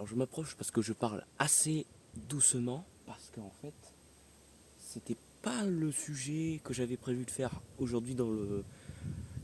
Alors je m'approche parce que je parle assez doucement, parce qu'en fait, c'était pas le sujet que j'avais prévu de faire aujourd'hui dans le...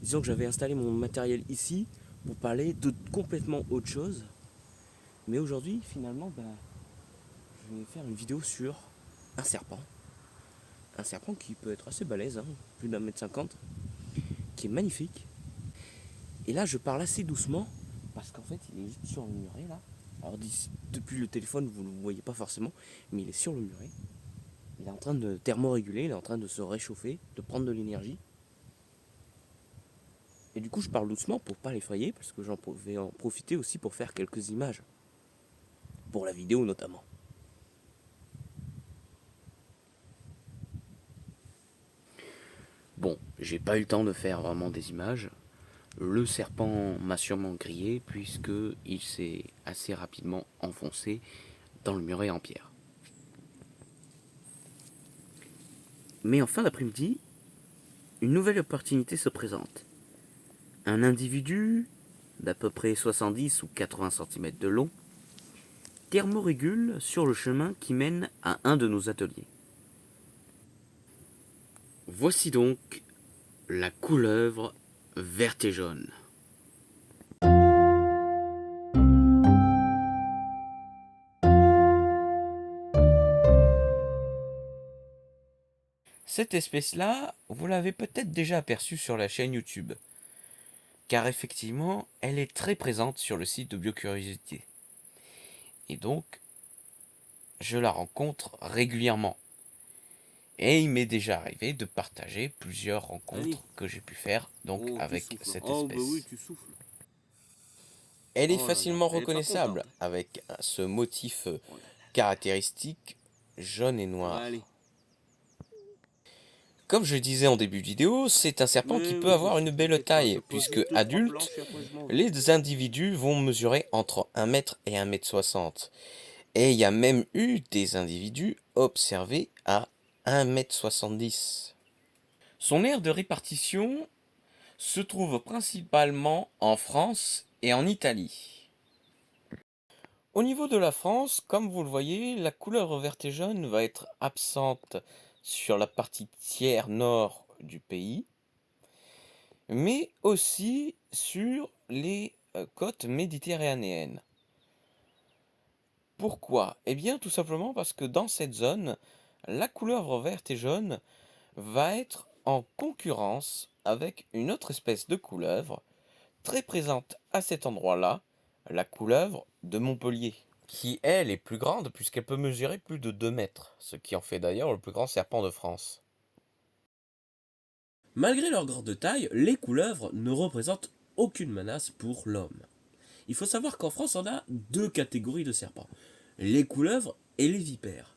Disons que j'avais installé mon matériel ici pour parler de complètement autre chose. Mais aujourd'hui, finalement, je vais faire une vidéo sur un serpent. Un serpent qui peut être assez balèze, hein, plus d'1,50 m, qui est magnifique. Et là, je parle assez doucement, parce qu'en fait, il est juste sur le muret, là. Alors depuis le téléphone, vous ne le voyez pas forcément, mais il est sur le muret. Il est en train de thermoréguler, il est en train de se réchauffer, de prendre de l'énergie. Et du coup, je parle doucement pour pas l'effrayer, parce que j'en vais en profiter aussi pour faire quelques images. Pour la vidéo notamment. Bon, j'ai pas eu le temps de faire vraiment des images. Le serpent m'a sûrement grillé, puisque il s'est assez rapidement enfoncé dans le muret en pierre. Mais en fin d'après-midi, une nouvelle opportunité se présente. Un individu d'à peu près 70 ou 80 cm de long thermorégule sur le chemin qui mène à un de nos ateliers. Voici donc la couleuvre verte et jaune. Cette espèce-là, vous l'avez peut-être déjà aperçue sur la chaîne YouTube, car effectivement, elle est très présente sur le site de Biocuriosité. Et donc, je la rencontre régulièrement. Et il m'est déjà arrivé de partager plusieurs rencontres que j'ai pu faire donc avec cette espèce. Oh, bah oui, tu souffles. Elle est Oh là là, facilement elle est pas reconnaissable contente. avec ce motif Oh là caractéristique jaune et là. noir. Allez. Comme je disais en début de vidéo, c'est un serpent qui Mais peut oui, avoir une belle t'inquiète pas, taille, ça pose puisque juste 2-3 adultes, planches et après je mange. les individus vont mesurer entre 1 m et 1,60 m. Et il y a même eu des individus observés à 1,70 m. Son aire de répartition se trouve principalement en France et en Italie. Au niveau de la France, comme vous le voyez, la couleur verte et jaune va être absente sur la partie tiers nord du pays, mais aussi sur les côtes méditerranéennes. Pourquoi? Eh bien tout simplement parce que dans cette zone, la couleuvre verte et jaune va être en concurrence avec une autre espèce de couleuvre très présente à cet endroit-là, la couleuvre de Montpellier, qui elle est plus grande puisqu'elle peut mesurer plus de 2 mètres, ce qui en fait d'ailleurs le plus grand serpent de France. Malgré leur grande taille, les couleuvres ne représentent aucune menace pour l'homme. Il faut savoir qu'en France, on a deux catégories de serpents, les couleuvres et les vipères.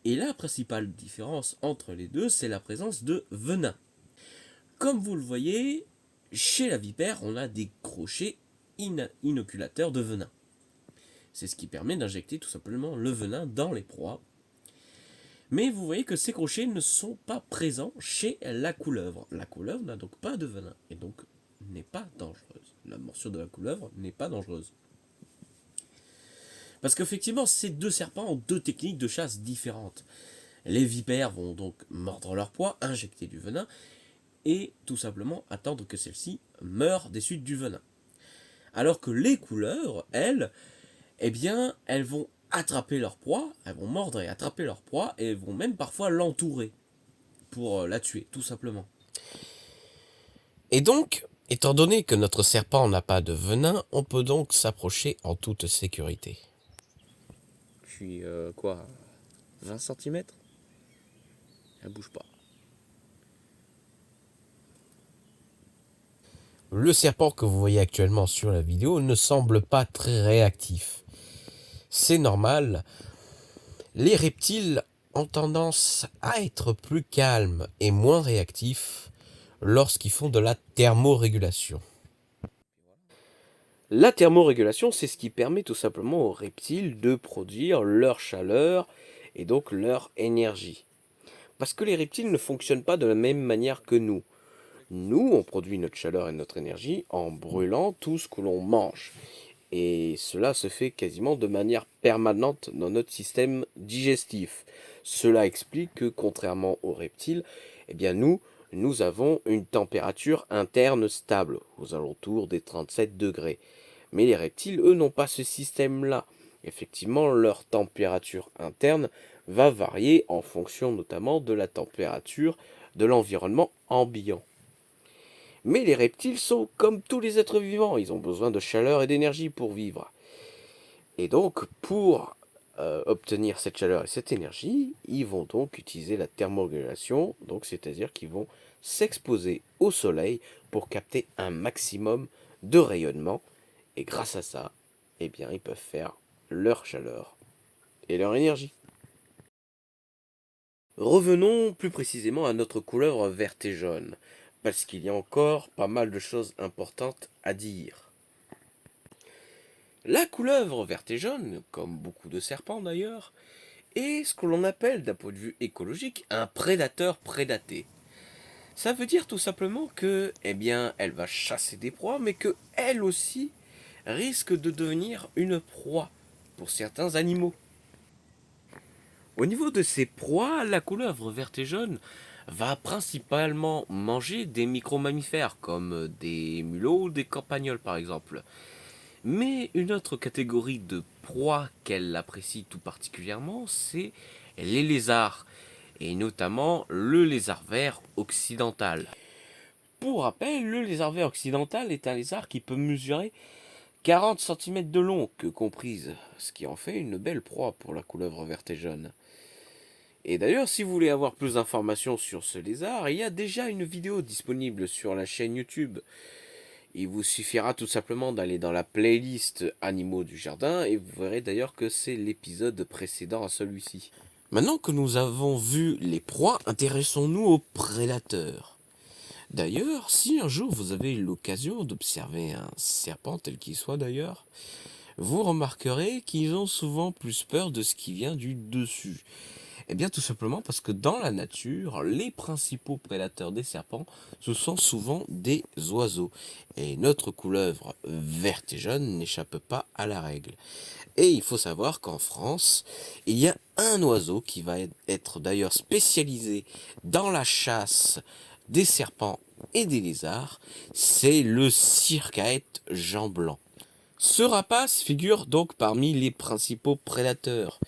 Et la principale différence entre les deux, c'est la présence de venin. Comme vous le voyez, chez la vipère, on a des crochets inoculateurs de venin. C'est ce qui permet d'injecter tout simplement le venin dans les proies. Mais vous voyez que ces crochets ne sont pas présents chez la couleuvre. La couleuvre n'a donc pas de venin et donc n'est pas dangereuse. La morsure de la couleuvre n'est pas dangereuse. Parce qu'effectivement, ces deux serpents ont deux techniques de chasse différentes. Les vipères vont donc mordre leur proie, injecter du venin, et tout simplement attendre que celle-ci meure des suites du venin. Alors que les couleuvres, elles, eh bien, elles vont attraper leur proie, elles vont mordre et attraper leur proie, et elles vont même parfois l'entourer pour la tuer, tout simplement. Et donc, étant donné que notre serpent n'a pas de venin, on peut donc s'approcher en toute sécurité. Je suis, 20 cm? Elle bouge pas. Le serpent que vous voyez actuellement sur la vidéo ne semble pas très réactif. C'est normal. Les reptiles ont tendance à être plus calmes et moins réactifs lorsqu'ils font de la thermorégulation. La thermorégulation, c'est ce qui permet tout simplement aux reptiles de produire leur chaleur et donc leur énergie. Parce que les reptiles ne fonctionnent pas de la même manière que nous. Nous, on produit notre chaleur et notre énergie en brûlant tout ce que l'on mange. et cela se fait quasiment de manière permanente dans notre système digestif. Cela explique que, contrairement aux reptiles, eh bien nous avons une température interne stable, aux alentours des 37 degrés. Mais les reptiles, eux, n'ont pas ce système-là. Effectivement, leur température interne va varier en fonction notamment de la température de l'environnement ambiant. Mais les reptiles sont comme tous les êtres vivants, ils ont besoin de chaleur et d'énergie pour vivre. Et donc, pour obtenir cette chaleur et cette énergie, ils vont donc utiliser la thermorégulation, donc c'est-à-dire qu'ils vont s'exposer au soleil pour capter un maximum de rayonnement. Et grâce à ça, eh bien, ils peuvent faire leur chaleur et leur énergie. Revenons plus précisément à notre couleuvre verte et jaune, parce qu'il y a encore pas mal de choses importantes à dire. La couleuvre verte et jaune, comme beaucoup de serpents d'ailleurs, est ce que l'on appelle d'un point de vue écologique un prédateur prédaté. Ça veut dire tout simplement que, eh bien, elle va chasser des proies, mais que elle aussi risque de devenir une proie pour certains animaux. Au niveau de ses proies, la couleuvre verte et jaune va principalement manger des micro-mammifères comme des mulots ou des campagnols par exemple. Mais une autre catégorie de proies qu'elle apprécie tout particulièrement, c'est les lézards, et notamment le lézard vert occidental. Pour rappel, le lézard vert occidental est un lézard qui peut mesurer 40 cm de long, que comprise, ce qui en fait une belle proie pour la couleuvre verte et jaune. Et d'ailleurs, si vous voulez avoir plus d'informations sur ce lézard, il y a déjà une vidéo disponible sur la chaîne YouTube. Il vous suffira tout simplement d'aller dans la playlist Animaux du jardin et vous verrez d'ailleurs que c'est l'épisode précédent à celui-ci. Maintenant que nous avons vu les proies, intéressons-nous aux prédateurs. D'ailleurs, si un jour vous avez l'occasion d'observer un serpent tel qu'il soit d'ailleurs, vous remarquerez qu'ils ont souvent plus peur de ce qui vient du dessus. Eh bien tout simplement parce que dans la nature, les principaux prédateurs des serpents, ce sont souvent des oiseaux. Et notre couleuvre verte et jaune n'échappe pas à la règle. Et il faut savoir qu'en France, il y a un oiseau qui va être d'ailleurs spécialisé dans la chasse des serpents et des lézards, c'est le circaète Jean Blanc. Ce rapace figure donc parmi les principaux prédateurs.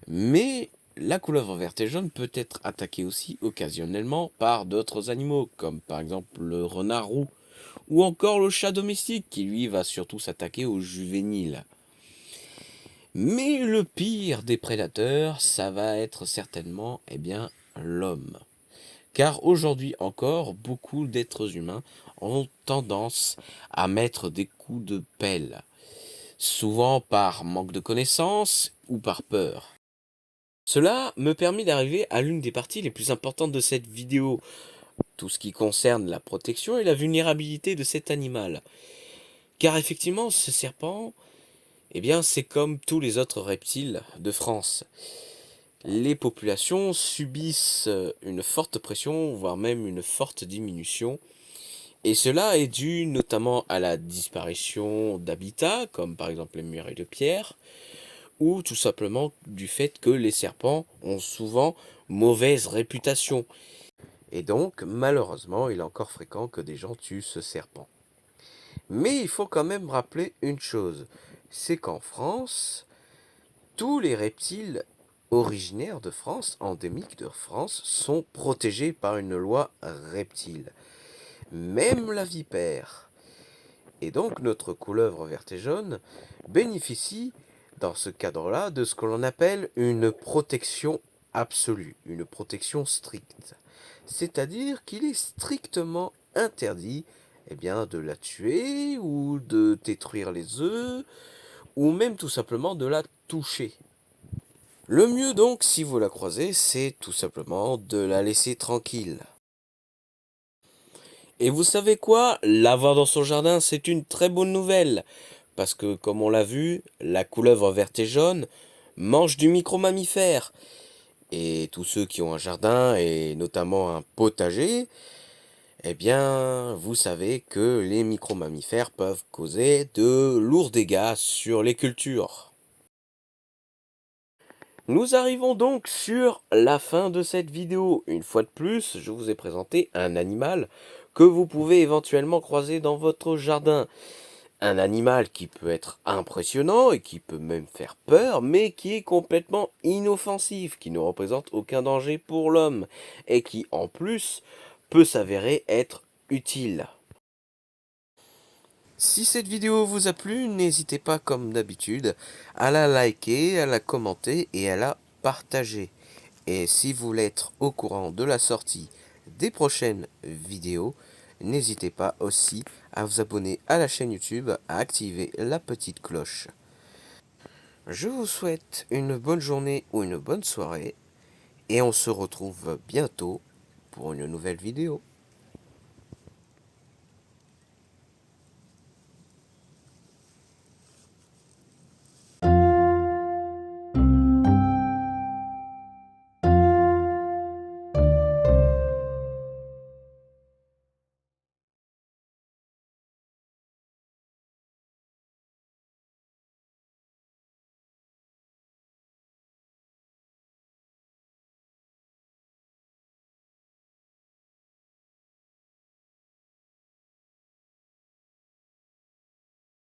Mais la couleuvre verte et jaune peut être attaquée aussi occasionnellement par d'autres animaux, comme par exemple le renard roux, ou encore le chat domestique, qui lui va surtout s'attaquer aux juvéniles. Mais le pire des prédateurs, ça va être certainement, eh bien, l'homme. Car aujourd'hui encore, beaucoup d'êtres humains ont tendance à mettre des coups de pelle, souvent par manque de connaissances ou par peur. Cela me permet d'arriver à l'une des parties les plus importantes de cette vidéo, tout ce qui concerne la protection et la vulnérabilité de cet animal. Car effectivement, ce serpent, eh bien, c'est comme tous les autres reptiles de France. Les populations subissent une forte pression, voire même une forte diminution. Et cela est dû notamment à la disparition d'habitats, comme par exemple les murailles de pierre, ou tout simplement du fait que les serpents ont souvent mauvaise réputation. Et donc, malheureusement, il est encore fréquent que des gens tuent ce serpent. Mais il faut quand même rappeler une chose, c'est qu'en France, tous les reptiles originaires de France, endémiques de France, sont protégés par une loi reptile. Même la vipère. Et donc notre couleuvre verte et jaune bénéficie dans ce cadre-là de ce que l'on appelle une protection absolue, une protection stricte. C'est-à-dire qu'il est strictement interdit eh bien, de la tuer ou de détruire les œufs ou même tout simplement de la toucher. Le mieux donc, si vous la croisez, c'est tout simplement de la laisser tranquille. Et vous savez quoi? L'avoir dans son jardin, c'est une très bonne nouvelle. Parce que, comme on l'a vu, la couleuvre verte et jaune mange du micro-mammifère. Et tous ceux qui ont un jardin, et notamment un potager, Eh bien, vous savez que les micro-mammifères peuvent causer de lourds dégâts sur les cultures. Nous arrivons donc sur la fin de cette vidéo. Une fois de plus, je vous ai présenté un animal que vous pouvez éventuellement croiser dans votre jardin. Un animal qui peut être impressionnant et qui peut même faire peur, mais qui est complètement inoffensif, qui ne représente aucun danger pour l'homme, et qui en plus peut s'avérer être utile. Si cette vidéo vous a plu, n'hésitez pas comme d'habitude à la liker, à la commenter et à la partager. Et si vous voulez être au courant de la sortie des prochaines vidéos, n'hésitez pas aussi à vous abonner à la chaîne YouTube, à activer la petite cloche. Je vous souhaite une bonne journée ou une bonne soirée et on se retrouve bientôt pour une nouvelle vidéo.